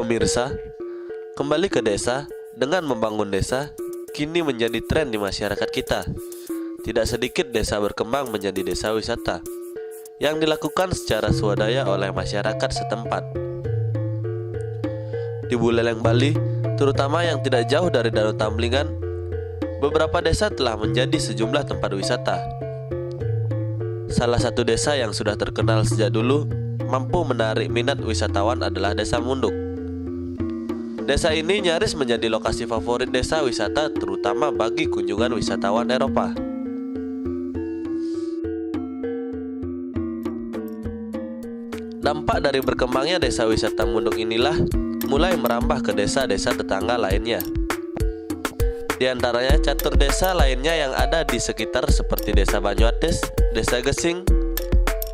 Pemirsa, kembali ke desa dengan membangun desa kini menjadi tren di masyarakat kita. Tidak sedikit desa berkembang menjadi desa wisata yang dilakukan secara swadaya oleh masyarakat setempat. Di Buleleng, Bali, terutama yang tidak jauh dari Danau Tamblingan, beberapa desa telah menjadi sejumlah tempat wisata. Salah satu desa yang sudah terkenal sejak dulu mampu menarik minat wisatawan adalah Desa Munduk. Desa ini nyaris menjadi lokasi favorit desa wisata terutama bagi kunjungan wisatawan Eropa. Dampak dari berkembangnya desa wisata Munduk inilah mulai merambah ke desa-desa tetangga lainnya. Di antaranya catur desa lainnya yang ada di sekitar seperti Desa Banyuates, Desa Gesing,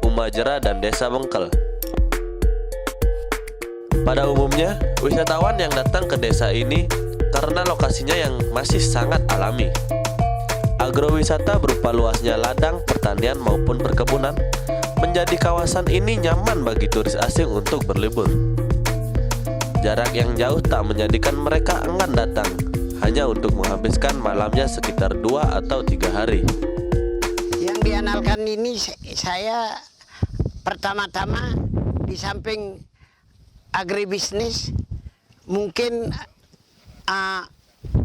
Umajera, dan Desa Bengkel. Pada umumnya, wisatawan yang datang ke desa ini karena lokasinya yang masih sangat alami. Agrowisata berupa luasnya ladang, pertanian maupun perkebunan menjadi kawasan ini nyaman bagi turis asing untuk berlibur. Jarak yang jauh tak menjadikan mereka enggan datang, hanya untuk menghabiskan malamnya sekitar 2 atau 3 hari. Yang diandalkan ini saya pertama-tama di samping agribisnis, mungkin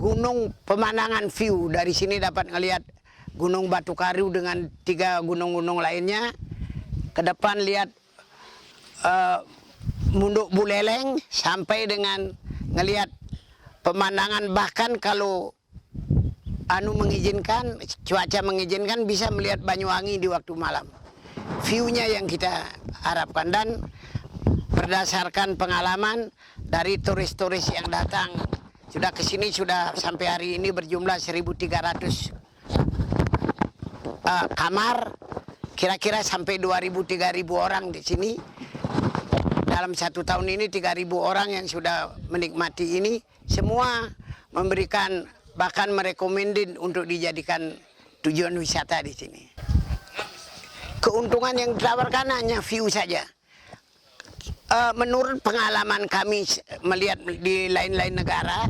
gunung pemandangan view dari sini dapat ngelihat Gunung Batu Karu dengan 3 gunung-gunung lainnya. Ke depan lihat Munduk Buleleng sampai dengan ngelihat pemandangan, bahkan kalau mengizinkan, cuaca mengizinkan, bisa melihat Banyuwangi di waktu malam. View-nya yang kita harapkan, dan berdasarkan pengalaman dari turis-turis yang datang sudah ke sini, sudah sampai hari ini berjumlah 1.300 kamar, kira-kira sampai 2.000-3.000 orang di sini. Dalam 1 tahun ini 3.000 orang yang sudah menikmati ini, semua memberikan, bahkan merekomendin untuk dijadikan tujuan wisata di sini. Keuntungan yang ditawarkan hanya view saja. Menurut pengalaman kami melihat di lain-lain negara,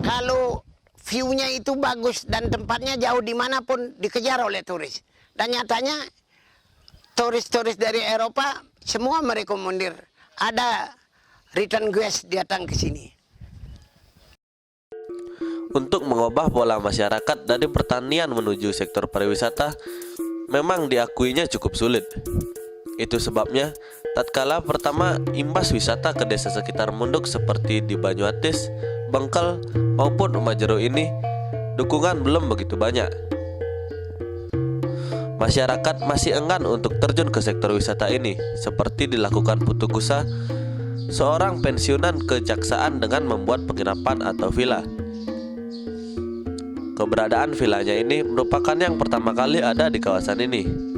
kalau view-nya itu bagus dan tempatnya jauh dimanapun dikejar oleh turis. Dan nyatanya turis-turis dari Eropa semua merekomendir ada return guest datang ke sini. Untuk mengubah pola masyarakat dari pertanian menuju sektor pariwisata memang diakuinya cukup sulit. Itu sebabnya tatkala pertama imbas wisata ke desa sekitar Munduk seperti di Banyuates, Bengkel maupun Umajero ini, dukungan belum begitu banyak. Masyarakat masih enggan untuk terjun ke sektor wisata ini, seperti dilakukan Putu Kusa, seorang pensiunan kejaksaan dengan membuat penginapan atau villa. Keberadaan villanya ini merupakan yang pertama kali ada di kawasan ini.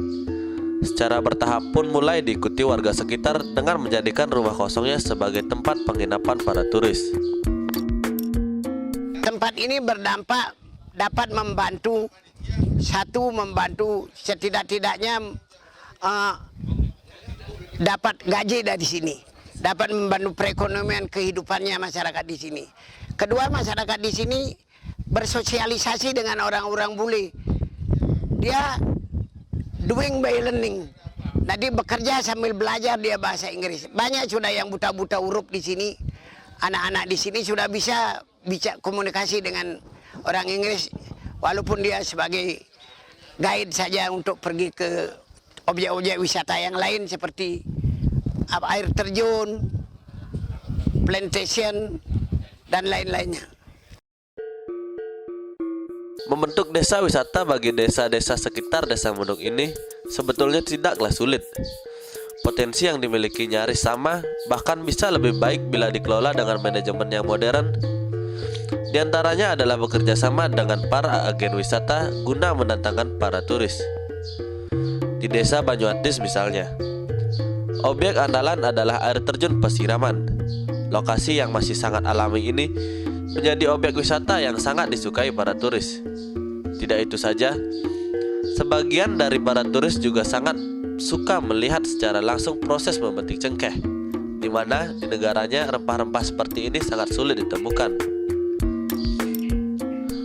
Secara bertahap pun mulai diikuti warga sekitar dengan menjadikan rumah kosongnya sebagai tempat penginapan para turis. Tempat ini berdampak dapat membantu setidak-tidaknya dapat gaji dari sini, dapat membantu perekonomian kehidupannya masyarakat di sini. Kedua, masyarakat di sini bersosialisasi dengan orang-orang bule. Dia doing by learning. Jadi bekerja sambil belajar dia bahasa Inggris. Banyak sudah yang buta-buta huruf di sini. Anak-anak di sini sudah bisa komunikasi dengan orang Inggris, walaupun dia sebagai guide saja untuk pergi ke objek-objek wisata yang lain seperti air terjun, plantation, dan lain-lainnya. Membentuk desa wisata bagi desa-desa sekitar Desa Munduk ini sebetulnya tidaklah sulit. Potensi yang dimiliki nyaris sama, bahkan bisa lebih baik bila dikelola dengan manajemen yang modern. Di antaranya adalah bekerja sama dengan para agen wisata guna mendatangkan para turis. Di Desa Banyuates misalnya, objek andalan adalah air terjun Pesiraman. Lokasi yang masih sangat alami ini menjadi objek wisata yang sangat disukai para turis. Tidak itu saja, sebagian dari para turis juga sangat suka melihat secara langsung proses memetik cengkeh, di mana di negaranya rempah-rempah seperti ini sangat sulit ditemukan.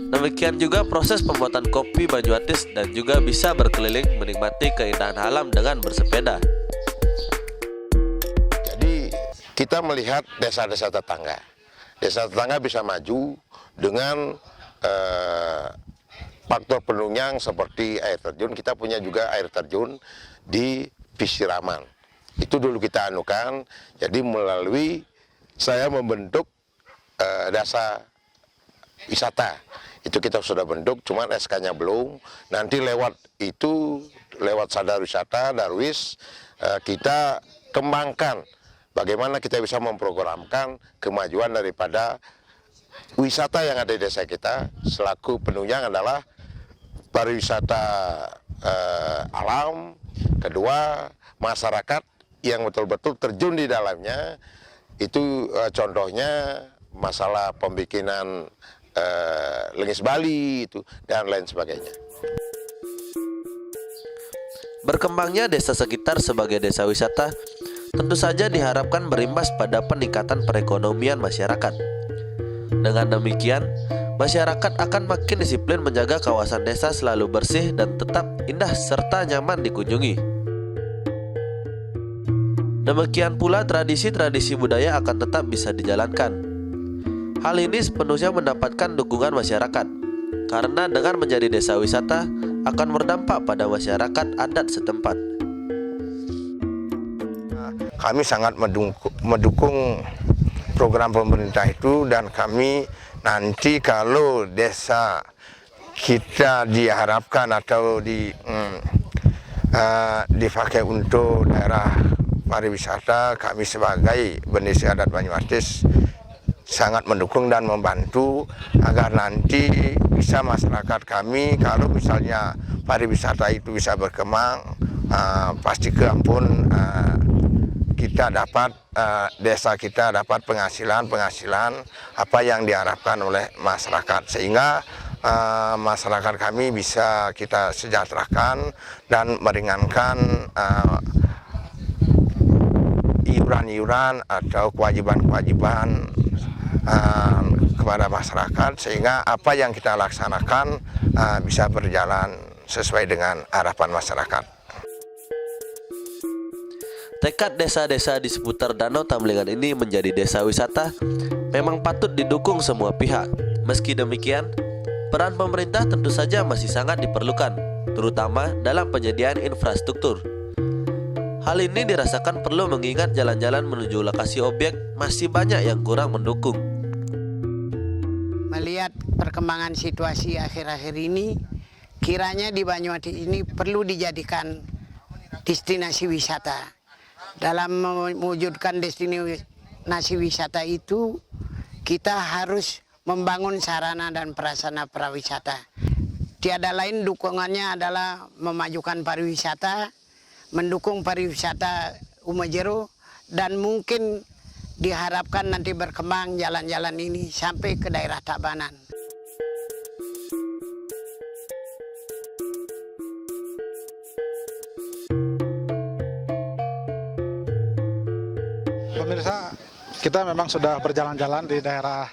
Demikian juga proses pembuatan kopi Banyuatis dan juga bisa berkeliling menikmati keindahan alam dengan bersepeda. Jadi kita melihat desa-desa tetangga. Desa tetangga bisa maju dengan faktor penunjang seperti air terjun. Kita punya juga air terjun di Pisiraman. Itu dulu kita anukan. Jadi melalui saya membentuk desa wisata. Itu kita sudah bentuk, cuman SK-nya belum. Nanti lewat itu, lewat Sadar Wisata, Darwis, kita kembangkan bagaimana kita bisa memprogramkan kemajuan daripada wisata yang ada di desa kita. Selaku penunjang adalah pariwisata alam, kedua masyarakat yang betul-betul terjun di dalamnya. Itu contohnya masalah pembikinan Lengis Bali itu dan lain sebagainya. Berkembangnya desa sekitar sebagai desa wisata tentu saja diharapkan berimbas pada peningkatan perekonomian masyarakat. Dengan demikian, masyarakat akan makin disiplin menjaga kawasan desa selalu bersih dan tetap indah serta nyaman dikunjungi. Demikian pula tradisi-tradisi budaya akan tetap bisa dijalankan. Hal ini sepenuhnya mendapatkan dukungan masyarakat, karena dengan menjadi desa wisata akan berdampak pada masyarakat adat setempat. Kami sangat mendukung program pemerintah itu, dan kami nanti kalau desa kita diharapkan atau dipakai untuk daerah pariwisata, kami sebagai Bendesa Adat Banyuatis sangat mendukung dan membantu agar nanti bisa masyarakat kami, kalau misalnya pariwisata itu bisa berkembang, pasti ke ampun kita dapat, desa kita dapat penghasilan apa yang diharapkan oleh masyarakat, sehingga masyarakat kami bisa kita sejahterakan dan meringankan iuran-iuran atau kewajiban-kewajiban kepada masyarakat, sehingga apa yang kita laksanakan bisa berjalan sesuai dengan harapan masyarakat. Tekad desa-desa di seputar Danau Tamlingan ini menjadi desa wisata memang patut didukung semua pihak. Meski demikian, peran pemerintah tentu saja masih sangat diperlukan, terutama dalam penyediaan infrastruktur. Hal ini dirasakan perlu mengingat jalan-jalan menuju lokasi objek masih banyak yang kurang mendukung. Melihat perkembangan situasi akhir-akhir ini, kiranya di Banyuatis ini perlu dijadikan destinasi wisata. Dalam mewujudkan destinasi wisata itu, kita harus membangun sarana dan prasarana prawisata. Tiada lain dukungannya adalah memajukan pariwisata, mendukung pariwisata Umajero, dan mungkin diharapkan nanti berkembang jalan-jalan ini sampai ke daerah Tabanan. Pemirsa, kita memang sudah berjalan-jalan di daerah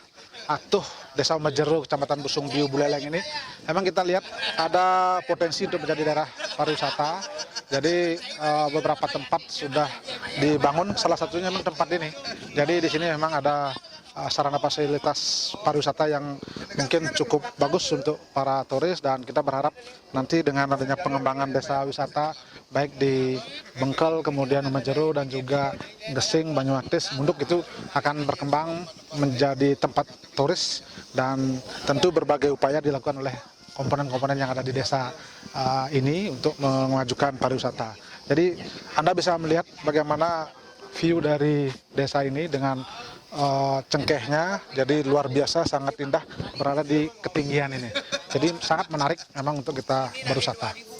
Atuh, Desa Umajero, Kecamatan Busung Biu, Buleleng ini. Memang kita lihat ada potensi untuk menjadi daerah pariwisata. Jadi beberapa tempat sudah dibangun, salah satunya memang tempat ini. Jadi di sini memang ada sarana fasilitas pariwisata yang mungkin cukup bagus untuk para turis, dan kita berharap nanti dengan adanya pengembangan desa wisata baik di Bengkel, kemudian Umajero, dan juga Gesing, Banyuatis, Munduk itu akan berkembang menjadi tempat turis, dan tentu berbagai upaya dilakukan oleh komponen-komponen yang ada di desa ini untuk memajukan pariwisata. Jadi Anda bisa melihat bagaimana view dari desa ini dengan cengkehnya, jadi luar biasa, sangat indah berada di ketinggian ini. Jadi sangat menarik memang untuk kita berwisata.